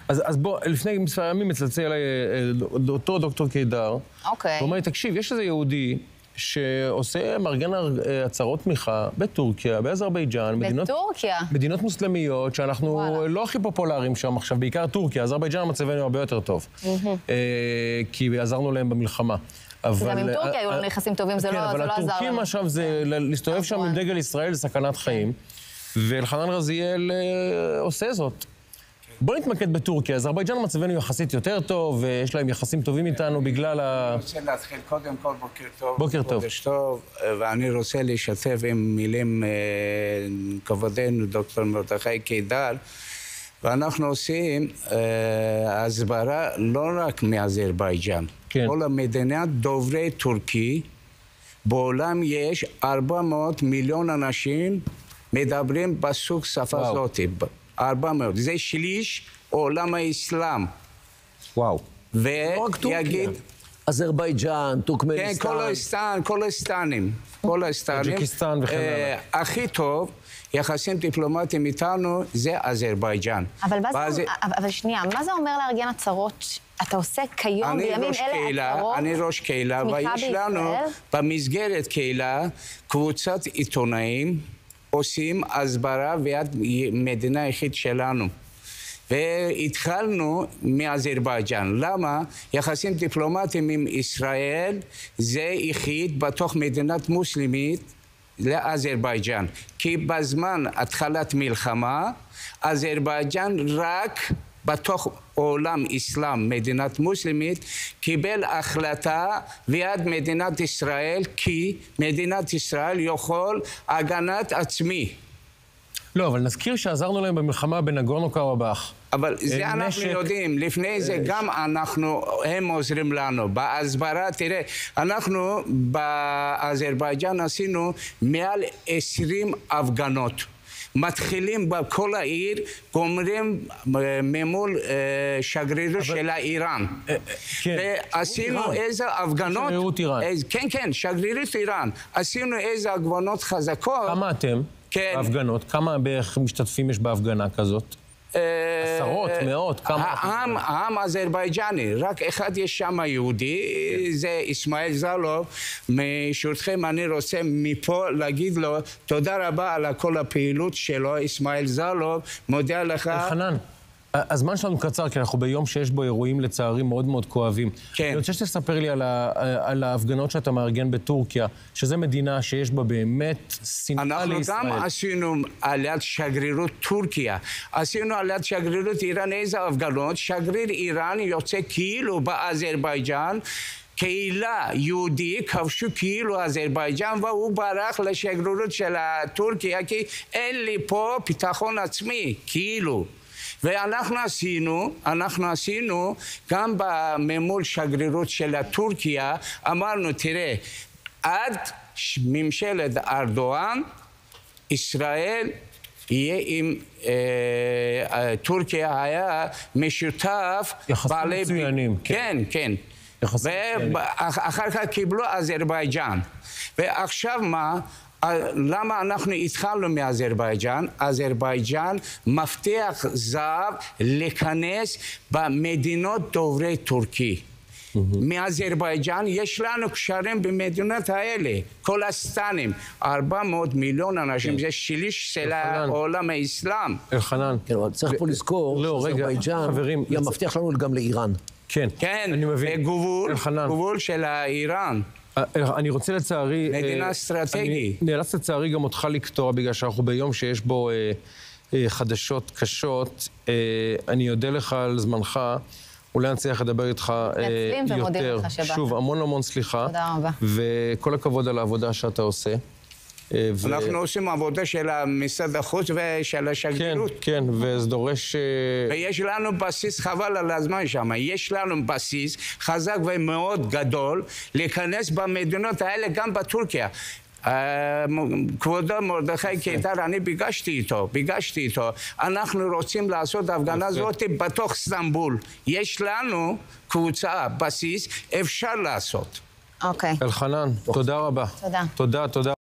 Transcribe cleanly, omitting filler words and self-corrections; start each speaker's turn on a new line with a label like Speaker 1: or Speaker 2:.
Speaker 1: אז בוא, לפני מספר ימים מצלצל אליי אותו דוקטור קידר.
Speaker 2: אוקיי.
Speaker 1: הוא אומר לי, תקשיב, יש איזה יהודי שעושה מארגן הצהרות תמיכה בטורקיה, באזרבייג'אן.
Speaker 2: בטורקיה?
Speaker 1: מדינות מוסלמיות שאנחנו לא הכי פופולריים שם עכשיו, בעיקר טורקיה. אזרבייג'אן מצבנו הרבה יותר טוב. כי עזרנו להם במלחמה.
Speaker 2: גם עם טורקיה היו לנו יחסים טובים, זה לא עזר לנו.
Speaker 1: אבל הטורקים עכשיו זה להסתובב שם עם דגל ישראל, זה סכנת חיים. ואלחנן רזיאל עושה זאת. בוא נתמקד בטורקיה. אזרבייג'אן מצבנו יחסית יותר טוב, ויש להם יחסים טובים איתנו בגלל
Speaker 3: אני רוצה להתחיל קודם כל בוקר טוב.
Speaker 1: בוקר טוב.
Speaker 3: חודש טוב, ואני רוצה לשתף עם מילים כבודנו, דוקטור מרדכי קידר, ואנחנו עושים הסברה לא רק מאזרבייג'אן.
Speaker 1: כן.
Speaker 3: כל המדינה דוברי טורקי, בעולם יש 400 מיליון אנשים מדברים בסוג שפה הזאת. 400. זה שליש עולם האסלאם.
Speaker 1: וואו.
Speaker 3: ויגיד...
Speaker 4: אזרבייג'אן, טורקמניסטן.
Speaker 3: כן, כל הסטנים.
Speaker 1: טאג'יקיסטן וכן הלאה.
Speaker 3: הכי טוב, יחסים דיפלומטיים איתנו, זה אזרבייג'אן.
Speaker 2: אבל שנייה, מה זה אומר לארגן הצהרות? אתה עושה כיום בימים אלה הצהרות?
Speaker 3: אני ראש קהילה, ויש לנו במסגרת קהילה קבוצת עיתונאים, עושים הסברה ועד מדינה היחיד שלנו. והתחלנו מאזרבייג'אן. למה? יחסים דיפלומטיים עם ישראל זה יחיד בתוך מדינת מוסלמית לאזרבייג'אן. כי בזמן התחלת מלחמה, אזרבייג'אן רק בתוך עולם אסלאם, מדינת מוסלמית, קיבל החלטה ויד מדינת ישראל, כי מדינת ישראל יכול הגנת עצמי.
Speaker 1: לא, אבל נזכיר שעזרנו להם במלחמה בנגורנו קרבאח.
Speaker 3: אבל זה אנחנו יודעים, לפני זה גם הם עוזרים לנו. בהסברה, תראה, אנחנו באזרבייג'אן עשינו מעל 20 הפגנות. מתחילים בכל העיר, גומרים ממול שגרירות של איראן. ועשינו איזה הפגנות...
Speaker 1: שגרירות איראן.
Speaker 3: כן, שגרירות איראן. עשינו איזה הפגנות חזקות.
Speaker 1: כמה אתם בהפגנות? כמה בערך משתתפים יש בהפגנה כזאת? עשרות, מאות, כמה?
Speaker 3: העם אזרבייג'ני, רק אחד יש שם יהודי, זה אסמאעיל זלוב. משורתכם אני רוצה מפה להגיד לו תודה רבה על כל הפעילות שלו, אסמאעיל זלוב, מודה לך.
Speaker 1: אלחנן, הזמן שלנו קצר, כי אנחנו ביום שיש בו אירועים לצערי מאוד מאוד כואבים.
Speaker 3: כן.
Speaker 1: אני רוצה שתספר לי על ההפגנות שאתה מארגן בטורקיה, שזו מדינה שיש בה באמת שנאה לישראל.
Speaker 3: אנחנו גם עשינו על יד שגרירות טורקיה. עשינו על יד שגרירות איראן איזה הפגנות. שגריר איראן יוצא כאילו באזרבייג'אן, קהילה יהודי כבשו כאילו אזרבייג'אן, והוא ברח לשגרירות של טורקיה, כי אין לי פה ביטחון עצמי, כאילו. ואנחנו עשינו גם בממול שגרירות של טורקיה, אמרנו, תראה, עד ממשלת ארדואן, ישראל יהיה עם טורקיה היה משותף.
Speaker 1: יחסים מצוינים.
Speaker 3: כן. ואחר כך קיבלו אזרבייג'אן. ועכשיו מה? למה אנחנו התחלנו מאזרבייג'אן? אזרבייג'אן מפתח זהב להיכנס במדינות דוברי טורקי. מאזרבייג'אן יש לנו קשרים במדינות האלה, כל הסטנים, 400 מיליון אנשים, זה שליש של העולם האסלאם.
Speaker 1: אלחנן.
Speaker 4: כן, אבל צריך פה לזכור שאזרבייג'אן היא המפתח לנו גם לאיראן.
Speaker 1: כן, אני מבין.
Speaker 3: גבול של איראן.
Speaker 1: אני רוצה לצערי...
Speaker 3: מדינה אסטרטגית.
Speaker 1: אני נאלץ לצערי גם אותך לקטוע, בגלל שאנחנו ביום שיש בו חדשות קשות. אני אודה לך על זמנך, אולי אני צריך לדבר איתך יותר. שוב, המון סליחה.
Speaker 2: תודה רבה.
Speaker 1: וכל הכבוד על העבודה שאתה עושה.
Speaker 3: אנחנו עושים עבודה של משרד החוץ ושל השגרירות.
Speaker 1: כן, וזה דורש...
Speaker 3: ויש לנו בסיס חבל על הזמן שם. יש לנו בסיס חזק ומאוד גדול להיכנס במדינות האלה, גם בטורקיה. כבודו מרדכי קידר, אני ביקשתי איתו. אנחנו רוצים לעשות הפגנה הזאת בתוך איסטנבול. יש לנו קבוצה, בסיס, אפשר לעשות.
Speaker 2: אוקיי.
Speaker 1: אלחנן, תודה רבה.
Speaker 2: תודה.
Speaker 1: תודה.